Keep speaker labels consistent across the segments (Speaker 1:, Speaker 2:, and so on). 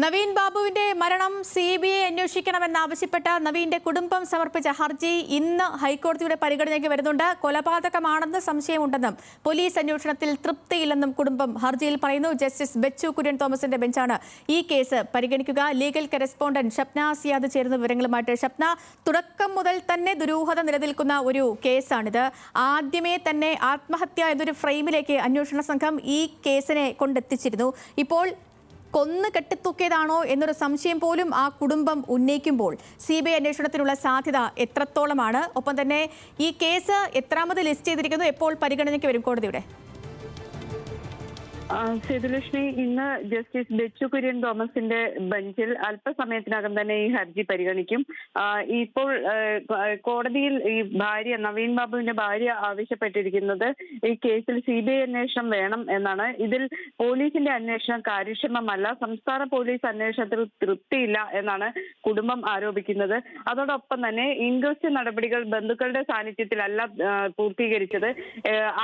Speaker 1: നവീൻ ബാബുവിന്റെ മരണം CBI അന്വേഷിക്കണമെന്നാവശ്യപ്പെട്ട നവീന്റെ കുടുംബം സമർപ്പിച്ച ഹർജി ഇന്ന് ഹൈക്കോടതിയുടെ പരിഗണനയ്ക്ക് വരുന്നുണ്ട്. കൊലപാതകമാണെന്ന് സംശയമുണ്ടെന്നും പോലീസ് അന്വേഷണത്തിൽ തൃപ്തിയില്ലെന്നും കുടുംബം ഹർജിയിൽ പറയുന്നു. ജസ്റ്റിസ് ബെച്ചു കുര്യൻ തോമസിന്റെ ബെഞ്ചാണ് ഈ കേസ് പരിഗണിക്കുക. ലീഗൽ കറസ്പോണ്ടന്റ് ഷപ്ന സിയാദ് ചേരുന്ന വിവരങ്ങളുമായിട്ട്. ഷപ്ന, തുടക്കം മുതൽ തന്നെ ദുരൂഹത നിലനിൽക്കുന്ന ഒരു കേസാണിത്. ആദ്യമേ തന്നെ ആത്മഹത്യ എന്നൊരു ഫ്രെയിമിലേക്ക് അന്വേഷണ സംഘം ഈ കേസിനെ കൊണ്ടെത്തിച്ചിരുന്നു. ഇപ്പോൾ കൊന്നു കെട്ടിത്തൂക്കിയതാണോ എന്നൊരു സംശയം പോലും ആ കുടുംബം ഉന്നയിക്കുമ്പോൾ CBI അന്വേഷണത്തിനുള്ള സാധ്യത എത്രത്തോളമാണ്? ഒപ്പം തന്നെ ഈ കേസ് എത്രാമത് ലിസ്റ്റ് ചെയ്തിരിക്കുന്നു? എപ്പോൾ പരിഗണനയ്ക്ക് വരും കോടതിയുടെ?
Speaker 2: സേതുലക്ഷ്മി, ഇന്ന് ജസ്റ്റിസ് ബെച്ചു കുര്യൻ തോമസിന്റെ ബെഞ്ചിൽ അല്പസമയത്തിനകം തന്നെ ഈ ഹർജി പരിഗണിക്കും. ഇപ്പോൾ കോടതിയിൽ ഈ ഭാര്യ, നവീൻ ബാബുവിന്റെ ഭാര്യ ആവശ്യപ്പെട്ടിരിക്കുന്നത് ഈ കേസിൽ CBI അന്വേഷണം വേണം എന്നാണ്. ഇതിൽ പോലീസിന്റെ അന്വേഷണം കാര്യക്ഷമമല്ല, സംസ്ഥാന പോലീസ് അന്വേഷണത്തിൽ തൃപ്തിയില്ല എന്നാണ് കുടുംബം ആരോപിക്കുന്നത്. അതോടൊപ്പം തന്നെ ഇൻക്വസ്റ്റ് നടപടികൾ ബന്ധുക്കളുടെ സാന്നിധ്യത്തിലല്ല പൂർത്തീകരിച്ചത്,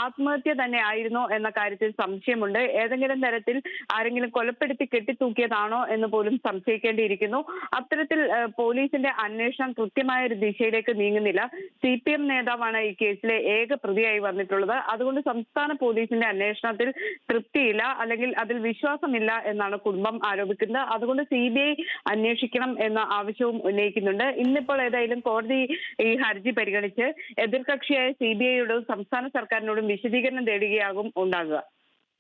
Speaker 2: ആത്മഹത്യ തന്നെ ആയിരുന്നോ എന്ന കാര്യത്തിൽ സംശയമുണ്ട്. ഏതെങ്കിലും തരത്തിൽ ആരെങ്കിലും കൊലപ്പെടുത്തി കെട്ടിത്തൂക്കിയതാണോ എന്ന് പോലും സംശയിക്കേണ്ടിയിരിക്കുന്നു. അത്തരത്തിൽ പോലീസിന്റെ അന്വേഷണം കൃത്യമായ ഒരു ദിശയിലേക്ക് നീങ്ങുന്നില്ല. CPM നേതാവാണ് ഈ കേസിലെ ഏക പ്രതിയായി വന്നിട്ടുള്ളത്. അതുകൊണ്ട് സംസ്ഥാന പോലീസിന്റെ അന്വേഷണത്തിൽ തൃപ്തിയില്ല, അല്ലെങ്കിൽ അതിൽ വിശ്വാസമില്ല എന്നാണ് കുടുംബം ആരോപിക്കുന്നത്. അതുകൊണ്ട് CBI അന്വേഷിക്കണം എന്ന ആവശ്യവും ഉന്നയിക്കുന്നുണ്ട്. ഇന്നിപ്പോൾ ഏതായാലും കോടതി ഈ ഹർജി പരിഗണിച്ച് എതിർകക്ഷിയായ CBIയോടും സംസ്ഥാന സർക്കാരിനോടും വിശദീകരണം തേടുകയാകും ഉണ്ടാകുക.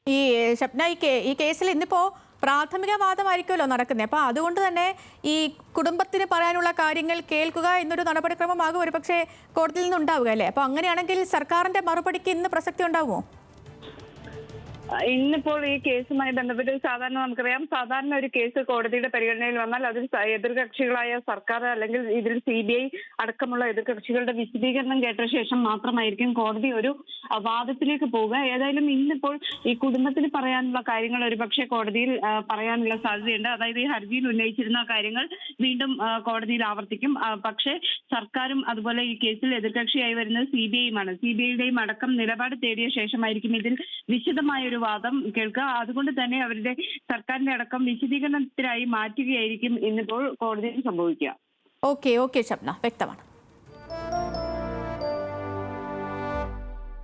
Speaker 1: ഈ ഷപ്ന, ഈ കേസിൽ ഇന്നിപ്പോ പ്രാഥമിക വാദമായിരിക്കുമല്ലോ നടക്കുന്നത്. അപ്പൊ അതുകൊണ്ട് തന്നെ ഈ കുടുംബത്തിന് പറയാനുള്ള കാര്യങ്ങൾ കേൾക്കുക എന്നൊരു നടപടിക്രമമാകും ഒരുപക്ഷെ കോടതിയിൽ നിന്ന് ഉണ്ടാവുക, അല്ലേ? അപ്പൊ അങ്ങനെയാണെങ്കിൽ സർക്കാരിന്റെ മറുപടിക്ക് ഇന്ന് പ്രസക്തി ഉണ്ടാവുമോ?
Speaker 2: ഇന്നിപ്പോൾ ഈ കേസുമായി ബന്ധപ്പെട്ട് സാധാരണ നമുക്കറിയാം, സാധാരണ ഒരു കേസ് കോടതിയുടെ പരിഗണനയിൽ വന്നാൽ അതിൽ എതിർകക്ഷികളായ സർക്കാർ അല്ലെങ്കിൽ ഇതിൽ CBI അടക്കമുള്ള എതിർകക്ഷികളുടെ വിശദീകരണം കേട്ട ശേഷം മാത്രമായിരിക്കും കോടതി ഒരു വാദത്തിലേക്ക് പോവുക. ഏതായാലും ഇന്നിപ്പോൾ ഈ കുടുംബത്തിന് പറയാനുള്ള കാര്യങ്ങൾ ഒരുപക്ഷെ കോടതിയിൽ പറയാനുള്ള സാധ്യതയുണ്ട്. അതായത് ഈ ഹർജിയിൽ ഉന്നയിച്ചിരുന്ന കാര്യങ്ങൾ വീണ്ടും കോടതിയിൽ ആവർത്തിക്കും. പക്ഷേ സർക്കാരും അതുപോലെ ഈ കേസിൽ എതിർകക്ഷിയായി വരുന്നത് CBIയുമാണ്. CBIയുടെയും അടക്കം നിലപാട് തേടിയ ശേഷമായിരിക്കും ഇതിൽ വിശദമായ വാദം കേൾക്കുക. അതുകൊണ്ട് തന്നെ അവരുടെ സർക്കാരിന്റെ അടക്കം വിശദീകരണത്തിനായി മാറ്റുകയായിരിക്കും ഇന്നിപ്പോൾ കോടതിയിൽ സംഭവിക്കുക.
Speaker 1: ഓക്കെ ഷപ്ന, വ്യക്തമാണ്.